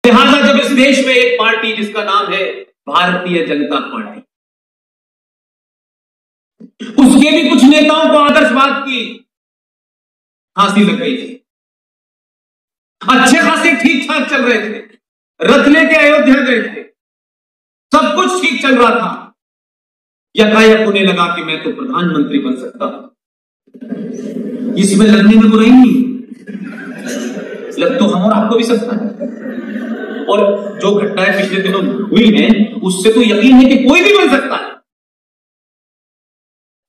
लिहाजा जब इस देश में एक पार्टी जिसका नाम है भारतीय जनता पार्टी, उसके भी कुछ नेताओं को आदर्शवाद की फांसी लग गई थी, अच्छे खासे ठीक ठाक चल रहे थे, रथ लेके अयोध्या गए थे, सब कुछ ठीक चल रहा था, यकायक उन्हें लगा कि मैं तो प्रधानमंत्री बन सकता हूं। इसमें लगने में बुराई नहीं, लग तो हम और आपको भी सकता है। और जो घटनाएं पिछले दिनों हुई हैं उससे तो यकीन है कि कोई भी बन सकता है,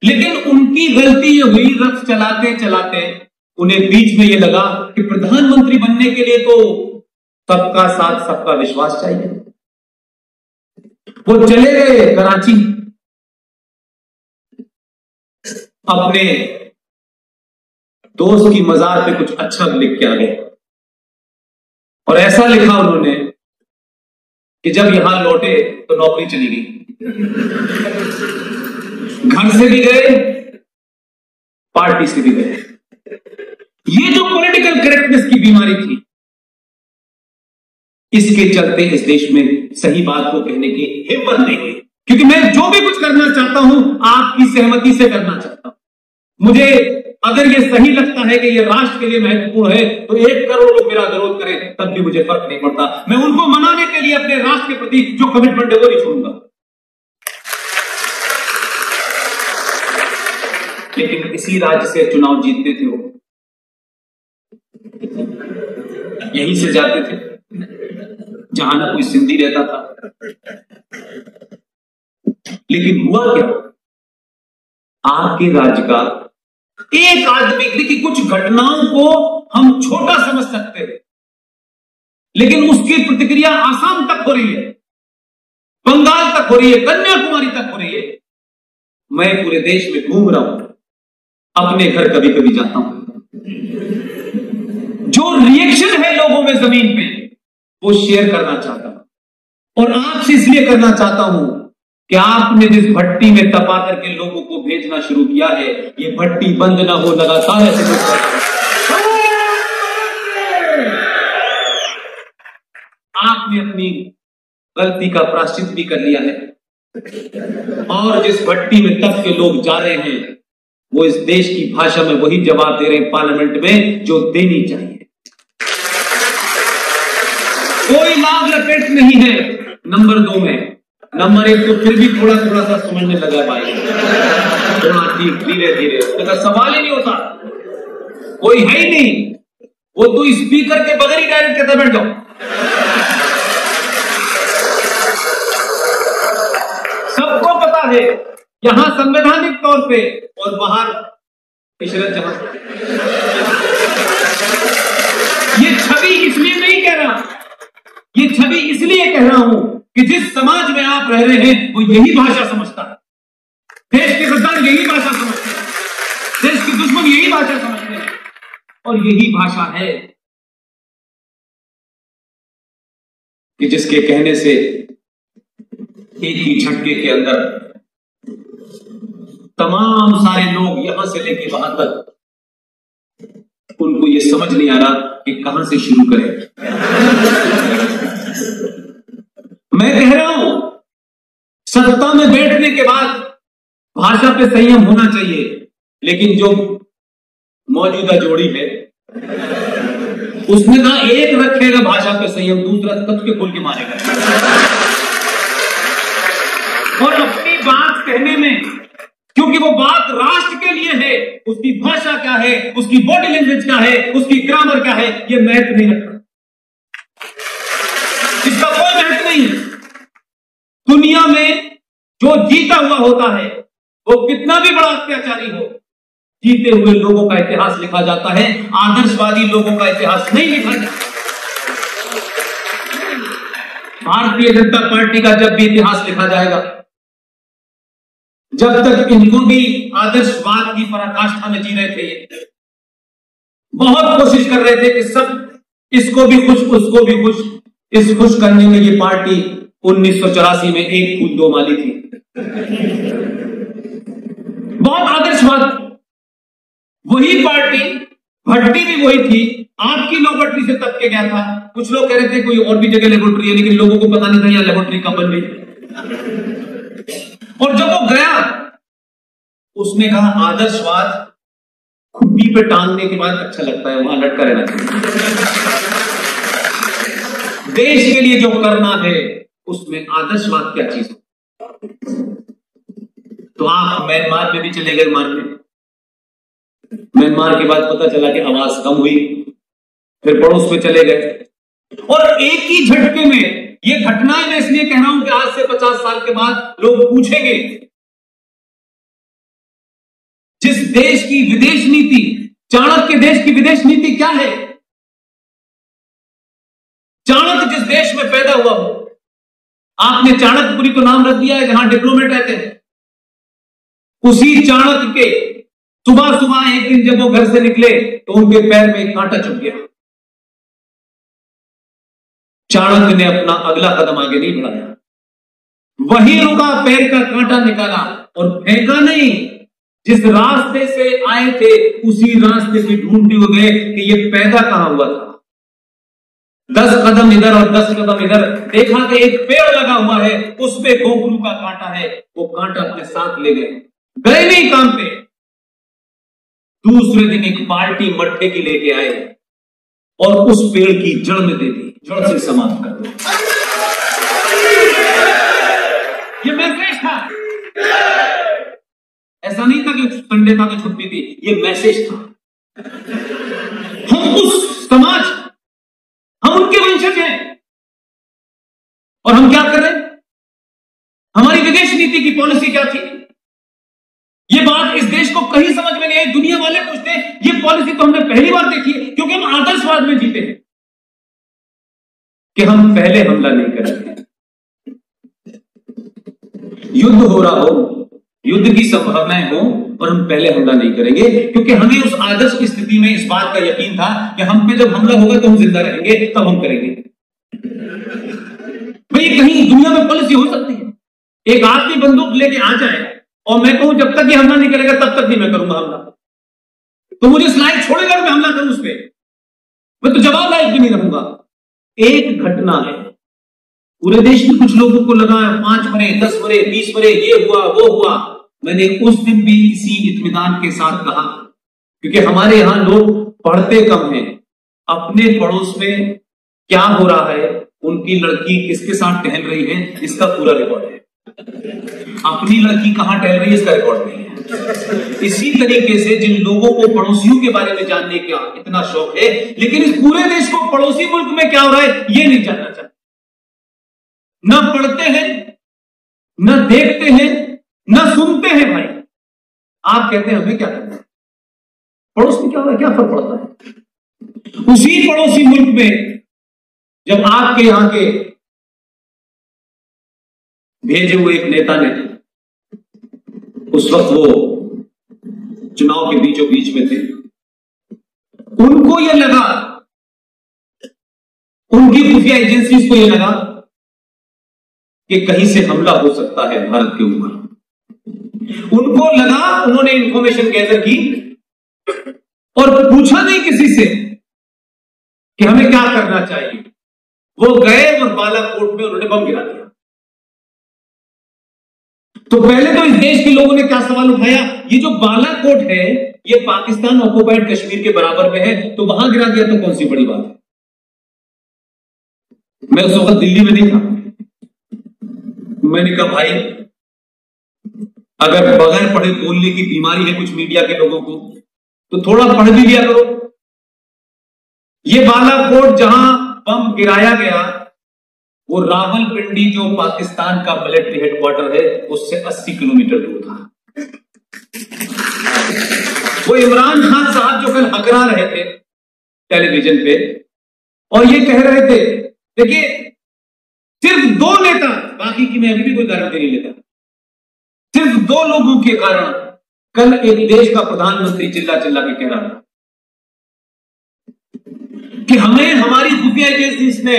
लेकिन उनकी गलती ये हुई, रथ चलाते चलाते उन्हें बीच में ये लगा कि प्रधानमंत्री बनने के लिए तो सबका साथ सबका विश्वास चाहिए। वो चले गए कराची, अपने दोस्त की मजार पे कुछ अच्छा लिख के आ गए और ऐसा लिखा उन्होंने कि जब यहां लौटे तो नौकरी चली गई, घर से भी गए, पार्टी से भी गए। ये जो पॉलिटिकल करेक्टनेस की बीमारी थी, इसके चलते इस देश में सही बात को कहने की हिम्मत नहीं हुई, क्योंकि मैं जो भी कुछ करना चाहता हूं आपकी सहमति से करना चाहता हूं। मुझे अगर ये सही लगता है कि ये राष्ट्र के लिए महत्वपूर्ण है तो 1 करोड़ लोग मेरा विरोध करें तब भी मुझे फर्क नहीं पड़ता, मैं उनको मनाने के लिए अपने राष्ट्र के प्रति जो कमिटमेंट है वो नहीं छोड़ूंगा। लेकिन इसी राज्य से चुनाव जीतते थे वो, यहीं से जाते थे जहां ना कोई सिंधी रहता था। लेकिन हुआ क्या, आपके राज्य का एक आदमी, देखिए कुछ घटनाओं को हम छोटा समझ सकते हैं, लेकिन उसकी प्रतिक्रिया आसाम तक हो रही है, बंगाल तक हो रही है, कन्याकुमारी तक हो रही है। मैं पूरे देश में घूम रहा हूं, अपने घर कभी कभी जाता हूं, जो रिएक्शन है लोगों में जमीन पे वो शेयर करना चाहता हूं और आपसे इसलिए करना चाहता हूं कि आपने जिस भट्टी में तपा करके लोगों को भेजना शुरू किया है, ये भट्टी बंद ना हो, लगातार ऐसे आपने अपनी गलती का प्रायश्चित भी कर लिया है और जिस भट्टी में तप के लोग जा रहे हैं वो इस देश की भाषा में वही जवाब दे रहे हैं पार्लियामेंट में जो देनी चाहिए। कोई लाभ लपेट नहीं है नंबर 2 में, नंबर 1 तो फिर भी थोड़ा थोड़ा सा समझने लगा भाई, थोड़ा ठीक धीरे धीरे, तो सवाल ही नहीं होता, कोई है ही नहीं, वो तो स्पीकर के बगैर ही डायरेक्ट कहता बैठ जाओ। सबको पता है यहां संवैधानिक तौर पे और बाहर इशरत जहां। ये छवि इसलिए नहीं कह रहा, ये छवि इसलिए कह रहा हूं कि जिस समाज में आप रह रहे हैं वो यही भाषा समझता है, देश के गद्दार यही भाषा समझते हैं, देश के दुश्मन यही भाषा समझते हैं, और यही भाषा है कि जिसके कहने से एक ही झटके के अंदर तमाम सारे लोग यहां से लेके वहां तक, उनको ये समझ नहीं आ रहा कि कहां से शुरू करें। मैं कह रहा हूं सत्ता में बैठने के बाद भाषा पे संयम होना चाहिए, लेकिन जो मौजूदा जोड़ी है उसने कहा एक रखेगा भाषा पे संयम, दूसरा कब के खोल के मारेगा। और अपनी बात कहने में, क्योंकि वो बात राष्ट्र के लिए है, उसकी भाषा क्या है, उसकी बॉडी लैंग्वेज क्या है, उसकी ग्रामर क्या है, ये महत्व नहीं रखता, इसका कोई महत्व नहीं है। दुनिया में जो जीता हुआ होता है वो कितना भी बड़ा अत्याचारी हो, जीते हुए लोगों का इतिहास लिखा जाता है, आदर्शवादी लोगों का इतिहास नहीं लिखा जाता। भारतीय जनता पार्टी का जब भी इतिहास लिखा जाएगा, जब तक इनको भी आदर्शवाद की पराकाष्ठा में जी रहे थे, ये बहुत कोशिश कर रहे थे कि सब इसको भी खुश उसको भी खुश, इस खुश करने में ये पार्टी 1984 में एक फूल दो माली थी, बहुत आदर्शवाद। वही पार्टी, भट्टी भी वही थी आपकी लेबोरेटरी से तब के गया था। कुछ लोग कह रहे थे कोई और भी जगह लेबोरेटरी है, लेकिन लोगों को पता नहीं था यह लेबोरेटरी कब बन गई। और जब वो गया, उसने कहा आदर्शवाद खुट्टी पे टांगने के बाद अच्छा लगता है, वहां लटका रहना चाहिए। देश के लिए जो करना है उसमें आदर्शवाद क्या चीज है। तो आप म्यांमार में भी चले गए मानने। म्यांमार के बाद पता चला कि आवाज कम हुई, फिर पड़ोस में चले गए, और एक ही झटके में ये घटनाएं मैं इसलिए कह रहा हूं कि आज से 50 साल के बाद लोग पूछेंगे जिस देश की विदेश नीति, चाणक्य देश की विदेश नीति क्या है। चाणक्य जिस देश में पैदा हुआ हो, आपने चाणक्यपुरी तो नाम रख दिया है जहां डिप्लोमेट रहते हैं। उसी चाणक्य के सुबह सुबह एक दिन जब वो घर से निकले तो उनके पैर में एक कांटा चुभ गया। चाणक्य ने अपना अगला कदम आगे नहीं बढ़ाया, वहीं रुका, पैर का कांटा निकाला और फेंका नहीं। जिस रास्ते से आए थे उसी रास्ते से ढूंढते हुए गए कि ये पैदा कहां हुआ था। 10 कदम इधर और 10 कदम इधर, देखा कि एक पेड़ लगा हुआ है, उस पे गोखरू का कांटा है। वो कांटा अपने साथ ले गए, गए नहीं काम पे। दूसरे दिन एक बाल्टी मट्ठे की लेके आए और उस पेड़ की जड़ में दे दी, जड़ से समाप्त कर दो। ये मैसेज था। ऐसा नहीं था कि संडे था तो छुट्टी थी, ये मैसेज था। हम उस समाज, हम उनके वंशज हैं, और हम क्या कर रहे हैं। हमारी विदेश नीति की पॉलिसी क्या थी। ये बात इस देश को कहीं समझ में नहीं आई। दुनिया वाले पूछते हैं ये पॉलिसी तो हमने पहली बार देखी है, क्योंकि हम आदर्शवाद में जीते हैं कि हम पहले हमला नहीं करेंगे। युद्ध हो रहा हो, युद्ध की संभावनाएं हो, और हम पहले हमला नहीं करेंगे, क्योंकि हमें उस आदर्श की स्थिति में इस बात का यकीन था कि हम पे जब हमला होगा तो हम जिंदा रहेंगे, तब हम करेंगे। भाई कहीं दुनिया में पॉलिसी हो सकती है, एक आदमी बंदूक लेके आ जाए और मैं कहूं जब तक ये हमला नहीं करेगा तब तक नहीं मैं करूंगा हमला, तो मुझे स्लाइड छोड़ेगा और मैं हमला करूं उस पर, मैं तो जवाब लायक भी नहीं रहूंगा। एक घटना है, पूरे देश में कुछ लोगों को लगा 5 मरे, 10 मरे, 20 मरे, ये हुआ वो हुआ। मैंने उस दिन भी इसी इत्मीनान के साथ कहा, क्योंकि हमारे यहां लोग पढ़ते कम हैं। अपने पड़ोस में क्या हो रहा है, उनकी लड़की किसके साथ टहल रही है, इसका पूरा रिकॉर्ड है। अपनी लड़की कहां टहल रही है इसका रिकॉर्ड नहीं है। इसी तरीके से जिन लोगों को पड़ोसियों के बारे में जानने का इतना शौक है, लेकिन इस पूरे देश को पड़ोसी मुल्क में क्या हो रहा है ये नहीं जानना चाहते। न पढ़ते हैं, न देखते हैं, न सुनते हैं। भाई आप कहते हैं हमें क्या करना है, पड़ोस में क्या हो रहा है, क्या फर्क पड़ता है। उसी पड़ोसी मुल्क में जब आपके यहां के भेजे हुए एक नेता ने, उस वक्त वो चुनाव के बीचों बीच में थे, उनको यह लगा, उनकी खुफिया एजेंसीज को यह लगा कि कहीं से हमला हो सकता है भारत के ऊपर। उनको लगा, उन्होंने इंफॉर्मेशन गैदर की और पूछा नहीं किसी से कि हमें क्या करना चाहिए। वो गए और बालाकोट में उन्होंने बम गिरा दिया। तो पहले तो इस देश के लोगों ने क्या सवाल उठाया, ये जो बालाकोट है ये पाकिस्तान ऑक्युपाइड कश्मीर के बराबर में है, तो वहां गिरा दिया तो कौन सी बड़ी बात है। मैं उस वक्त दिल्ली में नहीं था। मैंने कहा भाई अगर बगैर पढ़े बोलने की बीमारी है कुछ मीडिया के लोगों को, तो थोड़ा पढ़ भी लिया करो। ये बालाकोट जहां बम गिराया गया वो रावलपिंडी जो पाकिस्तान का मिलिट्री हेडक्वार्टर है उससे 80 किलोमीटर दूर था। वो इमरान खान साहब जो कल हकरा रहे थे टेलीविजन पे और ये कह रहे थे, देखिए सिर्फ 2 नेता, बाकी की मैं अभी भी कोई गारंटी नहीं लेता, सिर्फ 2 लोगों के कारण कल एक देश का प्रधानमंत्री चिल्ला चिल्ला के कह रहा था कि हमें हमारी खुफिया एजेंसी ने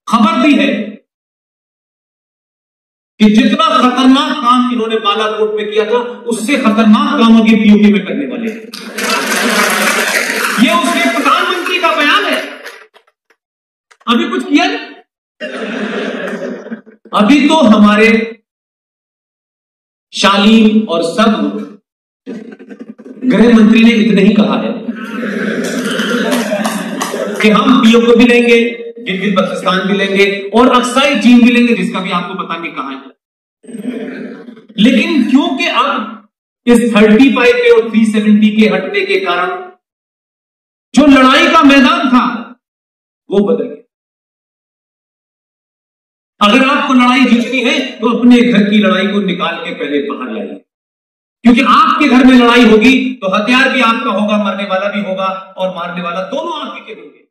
खबर दी है कि जितना खतरनाक काम इन्होंने बालाकोट में किया था उससे खतरनाक काम आगे पीओके में करने वाले हैं। ये उसके प्रधानमंत्री का बयान है। अभी कुछ किया नहीं। अभी तो हमारे शालीन और सब गृह मंत्री ने इतने ही कहा है कि हम पीओ को भी लेंगे, गिलगित बल्तिस्तान भी लेंगे और अक्साई चीन भी लेंगे, जिसका भी आपको पता नहीं कहां है। लेकिन क्योंकि अब इस 35 के और 370 के हटने के कारण जो लड़ाई का मैदान था वो बदल गया। अगर आपको लड़ाई जीतनी है तो अपने घर की लड़ाई को निकाल के पहले बाहर लाइए, क्योंकि आपके घर में लड़ाई होगी तो हथियार भी आपका होगा, मरने वाला भी होगा और मारने वाला दोनों आपके होंगे।